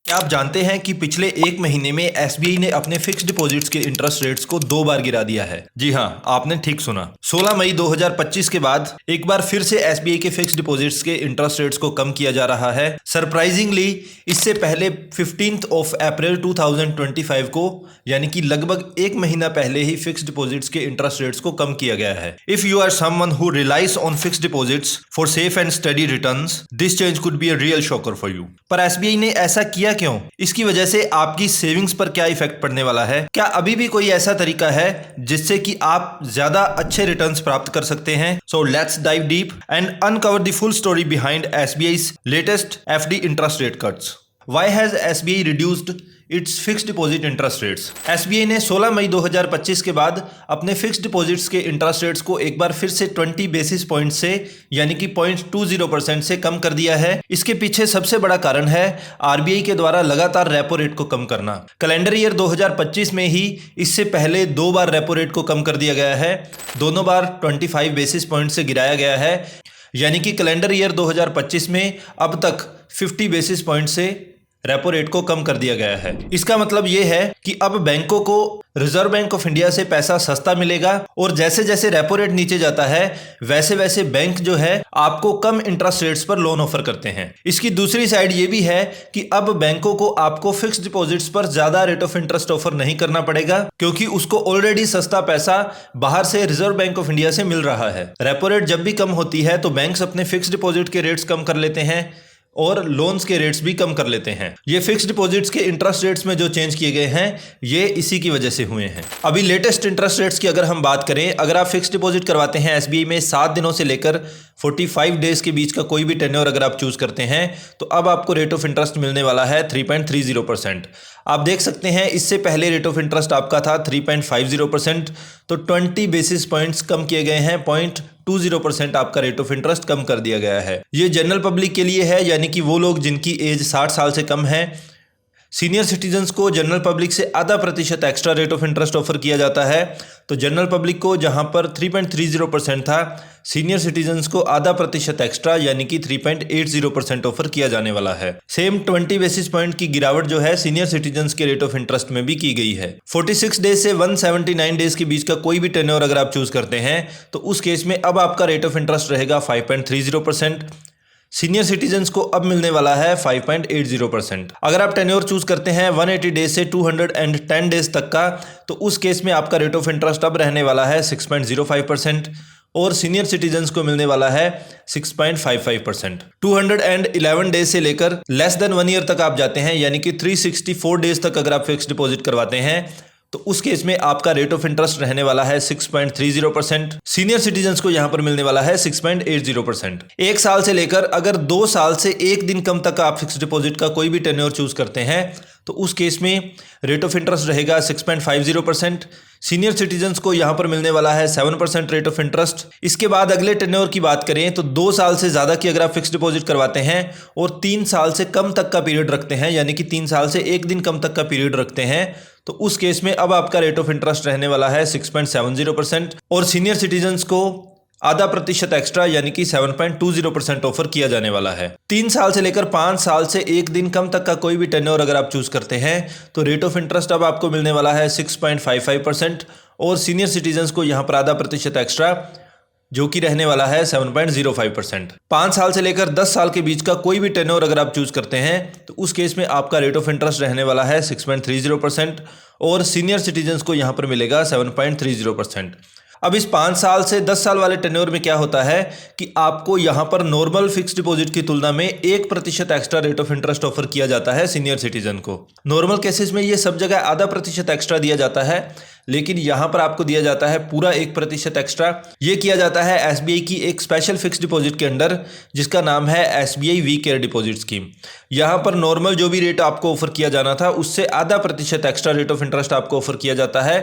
क्या आप जानते हैं कि पिछले एक महीने में एसबीआई ने अपने फिक्स्ड डिपॉजिट्स के इंटरेस्ट रेट्स को 2 बार गिरा दिया है। जी हाँ, आपने ठीक सुना। 16 मई 2025 के बाद एक बार फिर से एसबीआई के फिक्स्ड डिपॉजिट्स के इंटरेस्ट रेट्स को कम किया जा रहा है। सरप्राइजिंगली इससे पहले 15 अप्रैल 2025 को यानी कि लगभग एक महीना पहले ही फिक्स्ड डिपॉजिट्स के इंटरेस्ट रेट्स को कम किया गया है। If you are someone who relies on fixed deposits for safe and steady returns, this change could be a real shocker for you. पर एसबीआई ने ऐसा किया क्यों? इसकी वजह से आपकी सेविंग्स पर क्या इफेक्ट पड़ने वाला है? क्या अभी भी कोई ऐसा तरीका है जिससे कि आप ज्यादा अच्छे रिटर्न्स प्राप्त कर सकते हैं? So let's dive deep and uncover the full story behind SBI's latest FD interest rate cuts. Why has SBI reduced its fixed deposit interest rates? SBI ने 16 मई 2025 के बाद अपने फिक्स्ड डिपॉजिट्स के इंटरेस्ट रेट्स को एक बार फिर से 20 बेसिस पॉइंट से यानी कि 0.20% से कम कर दिया है। इसके पीछे सबसे बड़ा कारण है आरबीआई के द्वारा लगातार रेपो रेट को कम करना। कैलेंडर ईयर 2025 में ही इससे पहले 2 बार रेपो रेट को कम कर दिया गया है। दोनों बार 25 बेसिस पॉइंट से गिराया गया है, यानी कि कैलेंडर ईयर 2025 में अब तक 50 बेसिस पॉइंट से रेपो रेट को कम कर दिया गया है। इसका मतलब यह है कि अब बैंकों को रिजर्व बैंक ऑफ इंडिया से पैसा सस्ता मिलेगा और जैसे जैसे रेपो रेट नीचे जाता है वैसे वैसे बैंक जो है आपको कम इंटरेस्ट रेट्स पर लोन ऑफर करते हैं। इसकी दूसरी साइड ये भी है कि अब बैंकों को आपको फिक्स्ड डिपॉजिट्स पर ज्यादा रेट ऑफ इंटरेस्ट ऑफर नहीं करना पड़ेगा, क्योंकि उसको ऑलरेडी सस्ता पैसा बाहर से रिजर्व बैंक ऑफ इंडिया से मिल रहा है। रेपो रेट जब भी कम होती है तो बैंक्स अपने फिक्स्ड डिपॉजिट के रेट्स कम कर लेते हैं और लोन्स के रेट्स भी कम कर लेते हैं। ये फिक्स्ड डिपॉजिट्स के इंटरेस्ट रेट्स में जो चेंज किए गए हैं ये इसी की वजह से हुए हैं। अभी लेटेस्ट इंटरेस्ट रेट्स की अगर हम बात करें, अगर आप फिक्स्ड डिपॉजिट करवाते हैं एसबीआई में 7 दिनों से लेकर 45 डेज के बीच का कोई भी टेन्योर अगर आप चूज करते हैं तो अब आपको रेट ऑफ इंटरेस्ट मिलने वाला है 3.30%। आप देख सकते हैं इससे पहले रेट ऑफ इंटरेस्ट आपका था 3.50%, तो 20 बेसिस पॉइंट्स कम किए गए हैं। 0.20% आपका रेट ऑफ इंटरेस्ट कम कर दिया गया है। ये जनरल पब्लिक के लिए है, यानी कि वो लोग जिनकी एज 60 साल से कम है। सीनियर सिटीजन्स को जनरल पब्लिक से आधा प्रतिशत extra rate of interest offer किया जाता है। तो जनरल पब्लिक को जहां पर 3.30% था, सीनियर सिटीजन्स को आधा प्रतिशत एक्स्ट्रा यानी कि 3.80% ऑफर किया जाने वाला है। सेम 20 बेसिस पॉइंट की गिरावट जो है सीनियर सिटीजन्स के रेट ऑफ इंटरेस्ट में भी की गई है। 46 डेज से 179 डेज के बीच का कोई भी टेन्योर अगर आप चूज करते हैं तो उस केस में अब आपका रेट ऑफ इंटरेस्ट रहेगा 5.30%। सीनियर सिटीजन्स को अब मिलने वाला है 5.80%। अगर आप टेन्योर चूज करते हैं 180 डेज से 210 डेज तक का, तो उस केस में आपका रेट ऑफ इंटरेस्ट अब रहने वाला है 6.05% और सीनियर सिटीजन्स को मिलने वाला है 6.55%। 211 डेज से लेकर लेस देन 1 ईयर तक आप जाते हैं, यानी कि 364 डेज तक अगर आप फिक्स्ड डिपॉजिट करवाते हैं तो उस केस में आपका रेट ऑफ इंटरेस्ट रहने वाला है 6.30%। सीनियर सिटीजन्स को यहां पर मिलने वाला है 6.80%। 1 साल से लेकर अगर 2 साल से 1 दिन कम तक आप फिक्स्ड डिपॉजिट का कोई भी टेन्योर चूज करते हैं तो उस केस में रेट ऑफ इंटरेस्ट रहेगा 6.50%। सीनियर सिटीजन्स को यहां पर मिलने वाला है 7% रेट ऑफ इंटरेस्ट। इसके बाद अगले टेन्योर की बात करें तो 2 साल से ज्यादा की अगर आप फिक्स्ड डिपॉजिट करवाते हैं और 3 साल से कम तक का पीरियड रखते हैं, यानी कि 3 साल से 1 दिन कम तक का पीरियड रखते हैं, तो उस केस में अब आपका रेट ऑफ इंटरेस्ट रहने वाला है 6.70% और सीनियर सिटीजन्स को आधा प्रतिशत एक्स्ट्रा यानी कि 7.20% ऑफर किया जाने वाला है। 3 साल से लेकर 5 साल से 1 दिन कम तक का कोई भी टेन्योर अगर आप चूज करते हैं तो रेट ऑफ इंटरेस्ट अब आपको मिलने वाला है 6.55% और सीनियर सिटीजन्स को यहां पर आधा प्रतिशत एक्स्ट्रा जो कि रहने वाला है 7.05%। 5 साल से लेकर 10 साल के बीच का कोई भी टेन्योर अगर आप चूज करते हैं तो उस केस में आपका रेट ऑफ इंटरेस्ट रहने वाला है 6.30% और सीनियर सिटीजन्स को यहां पर मिलेगा 7.30%। अब इस 5 साल से 10 साल वाले टेन्योर में क्या होता है कि आपको यहां पर नॉर्मल फिक्स्ड डिपॉजिट की तुलना में 1% extra rate of interest offer किया जाता है सीनियर सिटीजन को। नॉर्मल केसेस में ये सब जगह आधा प्रतिशत एक्स्ट्रा दिया जाता है, लेकिन यहां पर आपको दिया जाता है पूरा 1% एक्स्ट्रा। ये किया जाता है एसबीआई की एक स्पेशल फिक्स्ड डिपॉजिट के अंडर जिसका नाम है SBI we care deposit scheme. यहां पर नॉर्मल जो भी रेट आपको ऑफर किया जाना था उससे आधा प्रतिशत एक्स्ट्रा रेट ऑफ इंटरेस्ट आपको ऑफर किया जाता है।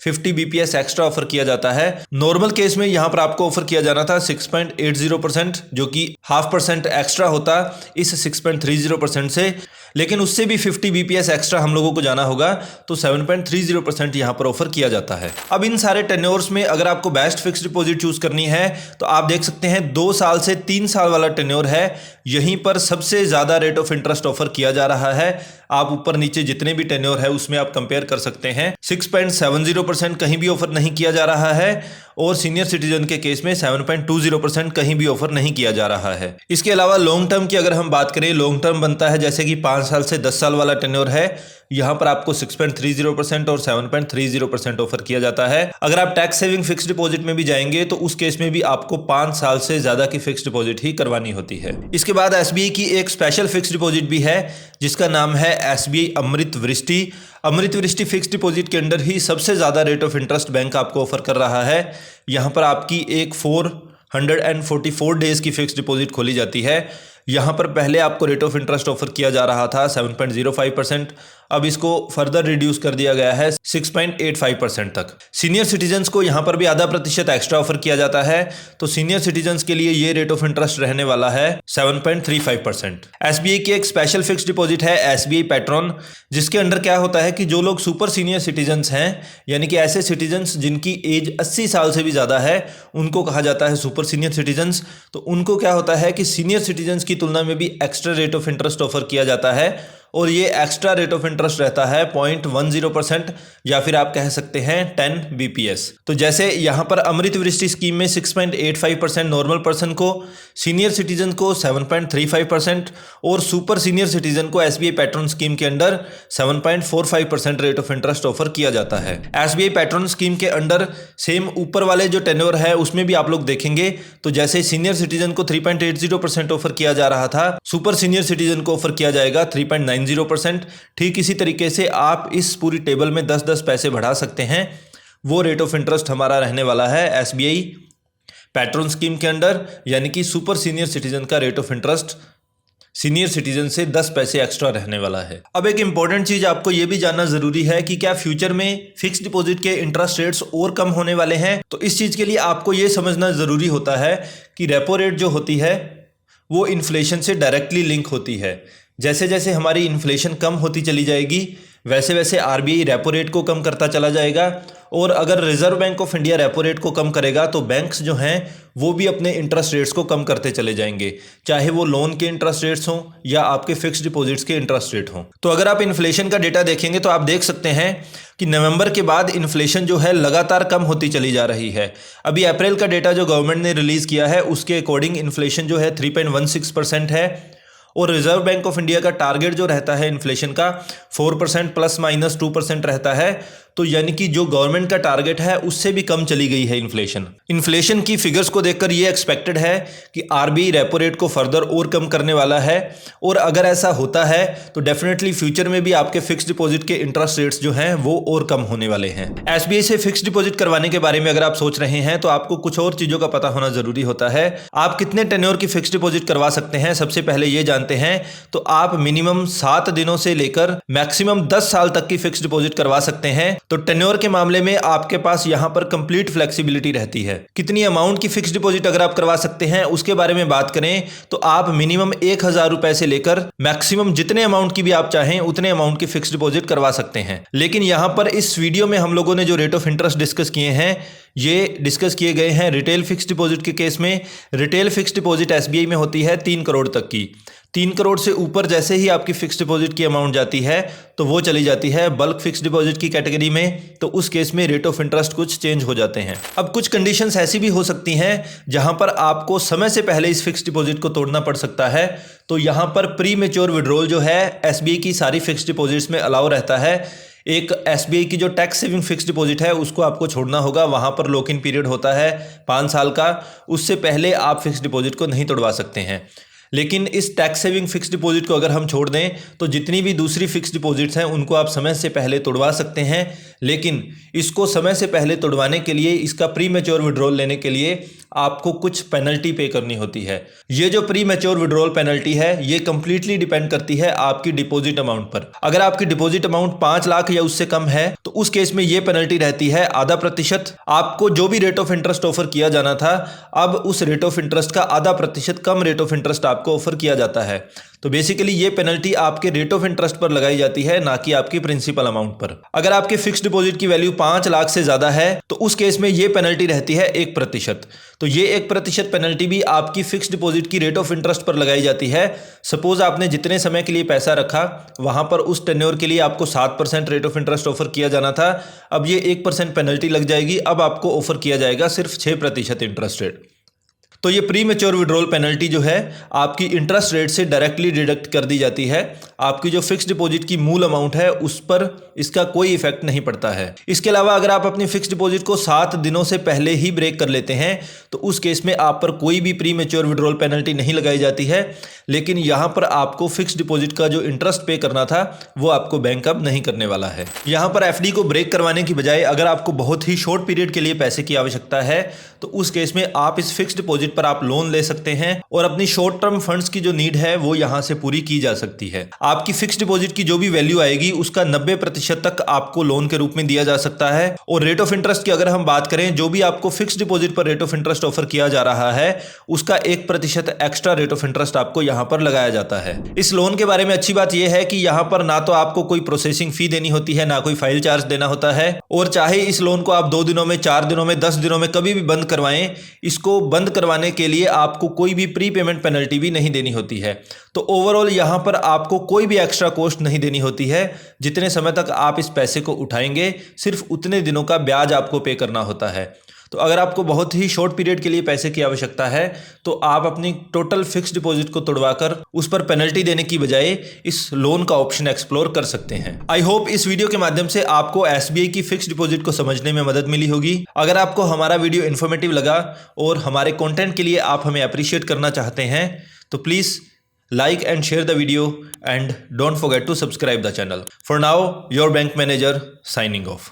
50 बीपीएस एक्स्ट्रा ऑफर किया जाता है। नॉर्मल केस में यहां पर आपको ऑफर किया जाना था 6.80%, जो कि 0.5% एक्स्ट्रा होता इस 6.30% से, लेकिन उससे भी 50 बीपीएस एक्स्ट्रा हम लोगों को जाना होगा, तो 7.30% यहां पर ऑफर किया जाता है। अब इन सारे टेन्योर्स में अगर आपको बेस्ट फिक्स्ड डिपॉजिट चूज करनी है तो आप देख सकते हैं 2 साल से 3 साल वाला टेन्योर है, यहीं पर सबसे ज्यादा रेट ऑफ इंटरेस्ट ऑफर किया जा रहा है। आप ऊपर नीचे जितने भी टेन्योर है उसमें आप कंपेयर कर सकते हैं। 6.70% कहीं भी ऑफर नहीं किया जा रहा है और सीनियर सिटीजन के केस में 7.20% कहीं भी ऑफर नहीं किया जा रहा है। इसके अलावा लॉन्ग टर्म की अगर हम बात करें, लॉन्ग टर्म बनता है जैसे कि 5 साल से 10 साल वाला टेन्योर है, यहां पर आपको 6.30% और 7.30% ऑफर किया जाता है। अगर आप टैक्स सेविंग फिक्स डिपॉजिट में भी जाएंगे तो उस केस में भी आपको 5 साल से ज्यादा की फिक्स डिपॉजिट ही करवानी होती है। इसके बाद एसबीआई की एक स्पेशल फिक्स डिपॉजिट भी है जिसका नाम है एसबीआई अमृत वृष्टि। अमृत वृष्टि फिक्स डिपॉजिट के अंडर ही सबसे ज्यादा रेट ऑफ इंटरेस्ट बैंक आपको ऑफर कर रहा है। यहां पर आपकी एक 444 डेज की फिक्स डिपॉजिट खोली जाती है। यहाँ पर पहले आपको रेट ऑफ इंटरेस्ट ऑफर किया जा रहा था 7.05%, अब इसको फर्दर रिड्यूस कर दिया गया है 6.85% तक। सीनियर सिटीजन्स को यहाँ पर भी आधा प्रतिशत एक्स्ट्रा ऑफर किया जाता है, तो सीनियर सिटीजन्स के लिए ये रेट ऑफ इंटरेस्ट रहने वाला है 7.35%। एसबीआई की एक स्पेशल फिक्स डिपॉजिट है एसबीआई पैट्रॉन, जिसके अंडर क्या होता है कि जो लोग सुपर सीनियर सिटीजन्स हैं, यानी कि ऐसे सिटीजन्स जिनकी एज 80 साल से भी ज़्यादा है, उनको कहा जाता है सुपर सीनियर सिटीजन्स। तो उनको क्या होता है कि सीनियर सिटीजन्स की तुलना में भी extra rate of interest offer किया जाता है और ये एक्स्ट्रा रेट ऑफ इंटरेस्ट रहता है 0.10% या फिर आप कह सकते हैं 10 BPS। तो जैसे यहाँ पर अमृत वृष्टि स्कीम में 6.85% नॉर्मल पर्सन को, सीनियर सिटीजन को 7.35% और सुपर सीनियर सिटीजन को एसबीआई पैट्रॉन स्कीम के under 7.45% rate of interest offer किया जाता है। एसबीआई पैट्रॉन स्कीम के अंडर सेम ऊपर वाले जो टेन्योर है उसमें भी आप लोग देखेंगे तो जैसे सीनियर सिटीजन को 3.80% ऑफर किया जा रहा था, सुपर सीनियर सिटीजन को ऑफर किया जाएगा 3.90%। ठीक इसी तरीके से आप इस पूरी टेबल में 10-10 पैसे बढ़ा सकते हैं। वो रेट ऑफ इंटरेस्ट हमारा रहने वाला है एसबीआई पैट्रॉन स्कीम के अंडर, यानी कि सुपर सीनियर सिटीजन का rate of interest senior citizen से 10 पैसे एक्स्ट्रा रहने वाला है। अब एक इंपॉर्टेंट चीज आपको यह भी जानना जरूरी है कि क्या फ्यूचर में फिक्स डिपॉजिट के इंटरेस्ट रेट्स और कम होने वाले हैं। तो इस चीज के लिए आपको यह समझना जरूरी होता है कि रेपो रेट जो होती है वो इन्फ्लेशन से डायरेक्टली लिंक होती है। जैसे जैसे हमारी इन्फ्लेशन कम होती चली जाएगी वैसे वैसे आरबीआई रेपो रेट को कम करता चला जाएगा, और अगर reserve bank of India repo rate को कम करेगा तो बैंक्स जो हैं वो भी अपने इंटरेस्ट रेट्स को कम करते चले जाएंगे, चाहे वो लोन के इंटरेस्ट रेट्स हों या आपके फिक्स्ड डिपॉजिट्स के इंटरेस्ट रेट हों। तो अगर आप इन्फ्लेशन का डेटा देखेंगे तो आप देख सकते हैं कि नवंबर के बाद इन्फ्लेशन जो है लगातार कम होती चली जा रही है। अभी अप्रैल का डेटा जो गवर्नमेंट ने रिलीज़ किया है उसके अकॉर्डिंग इन्फ्लेशन जो है 3.16% है, और रिजर्व बैंक ऑफ इंडिया का टारगेट जो रहता है इन्फ्लेशन का 4% ±2% रहता है। तो यानी कि जो गवर्नमेंट का टारगेट है उससे भी कम चली गई है इन्फ्लेशन की फिगर्स को देखकर ये एक्सपेक्टेड है कि आरबीआई रेपो रेट को फर्दर और कम करने वाला है, और अगर ऐसा होता है तो डेफिनेटली फ्यूचर में भी आपके फिक्स डिपॉजिट के इंटरेस्ट रेट्स जो हैं वो और कम होने वाले हैं। एसबीआई से फिक्स डिपॉजिट करवाने के बारे में अगर आप सोच रहे हैं तो आपको कुछ और चीजों का पता होना जरूरी होता है। आप कितने टेन्योर की फिक्स डिपॉजिट करवा सकते हैं सबसे पहले ये जानते हैं। तो आप मिनिमम 7 दिनों से लेकर मैक्सिमम 10 साल तक की फिक्स डिपॉजिट करवा सकते हैं। तो टेन्योर के मामले में आपके पास यहां पर कंप्लीट फ्लेक्सिबिलिटी रहती है। कितनी अमाउंट की फिक्स डिपॉजिट अगर आप करवा सकते हैं उसके बारे में बात करें तो आप मिनिमम 1000 रुपए से लेकर मैक्सिमम जितने अमाउंट की भी आप चाहें उतने अमाउंट की फिक्स डिपॉजिट करवा सकते हैं। लेकिन यहां पर इस वीडियो में हम लोगों ने जो रेट ऑफ इंटरेस्ट डिस्कस किए हैं ये डिस्कस किए गए हैं रिटेल फिक्स डिपॉजिट के केस में। रिटेल फिक्स डिपॉजिट एसबीआई में होती है 3 करोड़ तक की। 3 करोड़ से ऊपर जैसे ही आपकी फिक्स डिपॉजिट की अमाउंट जाती है तो वो चली जाती है बल्क फिक्स डिपॉजिट की कैटेगरी में। तो उस केस में रेट ऑफ इंटरेस्ट कुछ चेंज हो जाते हैं। अब कुछ कंडीशंस ऐसी भी हो सकती हैं जहां पर आपको समय से पहले इस फिक्स डिपॉजिट को तोड़ना पड़ सकता है। तो यहां पर प्री मैच्योर विड्रॉल जो है एसबीआई की सारी फिक्स डिपॉजिट्स में अलाउ रहता है। एक एसबीआई की जो टैक्स सेविंग फिक्स डिपॉजिट है उसको आपको छोड़ना होगा, वहां पर लॉक इन पीरियड होता है 5 साल का, उससे पहले आप फिक्स डिपॉजिट को नहीं तोड़वा सकते हैं। लेकिन इस टैक्स सेविंग फिक्स डिपॉजिट को अगर हम छोड़ दें तो जितनी भी दूसरी फिक्स डिपॉजिट्स हैं उनको आप समय से पहले तोड़वा सकते हैं। लेकिन इसको समय से पहले तोड़वाने के लिए, इसका प्री मैच्योर विड्रॉल लेने के लिए आपको कुछ पेनल्टी पे करनी होती है। ये जो प्री मैच्योर विड्रॉल पेनल्टी है ये कंप्लीटली डिपेंड करती है आपकी डिपॉजिट अमाउंट पर। अगर आपकी डिपॉजिट अमाउंट 5 लाख या उससे कम है तो उस केस में ये पेनल्टी रहती है आधा प्रतिशत। आपको जो भी रेट ऑफ इंटरेस्ट ऑफर किया जाना था अब उस रेट ऑफ इंटरेस्ट का आधा प्रतिशत कम रेट ऑफ इंटरेस्ट आपको ऑफर किया जाता है। तो बेसिकली ये पेनल्टी आपके रेट ऑफ इंटरेस्ट पर लगाई जाती है, ना कि आपकी प्रिंसिपल अमाउंट पर। अगर आपके फिक्स्ड डिपॉजिट की वैल्यू 5 लाख से ज्यादा है तो उस केस में ये पेनल्टी रहती है 1%। तो ये 1% पेनल्टी भी आपकी फिक्स्ड डिपॉजिट की रेट ऑफ इंटरेस्ट पर लगाई जाती है। सपोज आपने जितने समय के लिए पैसा रखा वहां पर उस टेन्योर के लिए आपको 7% रेट ऑफ इंटरेस्ट ऑफर किया जाना था, अब ये 1% पेनल्टी लग जाएगी, अब आपको ऑफर किया जाएगा सिर्फ 6% इंटरेस्ट रेट। तो ये प्री मैच्योर विड्रॉल पेनल्टी जो है आपकी इंटरेस्ट रेट से डायरेक्टली डिडक्ट कर दी जाती है। आपकी जो फिक्स्ड डिपॉजिट की मूल अमाउंट है उस पर इसका कोई इफेक्ट नहीं पड़ता है। इसके अलावा अगर आप अपनी फिक्स्ड डिपॉजिट को 7 दिनों से पहले ही ब्रेक कर लेते हैं तो उस केस में आप पर कोई भी प्री मैच्योर विड्रॉल पेनल्टी नहीं लगाई जाती है, लेकिन यहाँ पर आपको फिक्स्ड डिपॉजिट का जो इंटरेस्ट पे करना था वो आपको बैंक अब नहीं करने वाला है। यहाँ पर एफडी को ब्रेक करवाने की बजाय अगर आपको बहुत ही शॉर्ट पीरियड के लिए पैसे की आवश्यकता है तो उस केस में आप इस फिक्स्ड डिपॉजिट पर आप लोन ले सकते हैं और अपनी शॉर्ट टर्म फंड्स की जो नीड है वो यहां से पूरी की जा सकती है। आपकी फिक्स्ड डिपॉजिट की जो भी वैल्यू आएगी उसका 90% तक आपको लोन के रूप में दिया जा सकता है। और रेट ऑफ इंटरेस्ट की अगर हम बात करें, जो भी आपको फिक्स्ड डिपॉजिट पर रेट ऑफ इंटरेस्ट ऑफर किया जा रहा है उसका 1% एक्स्ट्रा रेट ऑफ इंटरेस्ट आपको यहां पर लगाया जाता है। इस लोन के बारे में अच्छी बात यह है कि यहां पर ना तो आपको कोई प्रोसेसिंग फी देनी होती है, ना कोई फाइल चार्ज देना होता है, और चाहे इस लोन को आप 2 दिनों में, 4 दिनों में, 10 दिनों में कभी भी बंद करवाएं, इसको बंद करवाने के लिए आपको कोई भी प्री पेमेंट पेनल्टी भी नहीं देनी होती है। तो ओवरऑल यहां पर आपको कोई भी एक्स्ट्रा कॉस्ट नहीं देनी होती है। जितने समय तक आप इस पैसे को उठाएंगे सिर्फ उतने दिनों का ब्याज आपको पे करना होता है। तो अगर आपको बहुत ही शॉर्ट पीरियड के लिए पैसे की आवश्यकता है तो आप अपनी टोटल फिक्स्ड डिपॉजिट को तोड़वाकर उस पर पेनल्टी देने की बजाय इस लोन का ऑप्शन एक्सप्लोर कर सकते हैं। आई होप इस वीडियो के माध्यम से आपको एसबीआई की फिक्स्ड डिपॉजिट को समझने में मदद मिली होगी। अगर आपको हमारा वीडियो इन्फॉर्मेटिव लगा और हमारे कंटेंट के लिए आप हमें अप्रिशिएट करना चाहते हैं तो please like and share the video and don't forget to subscribe the channel. For now, your bank manager signing off.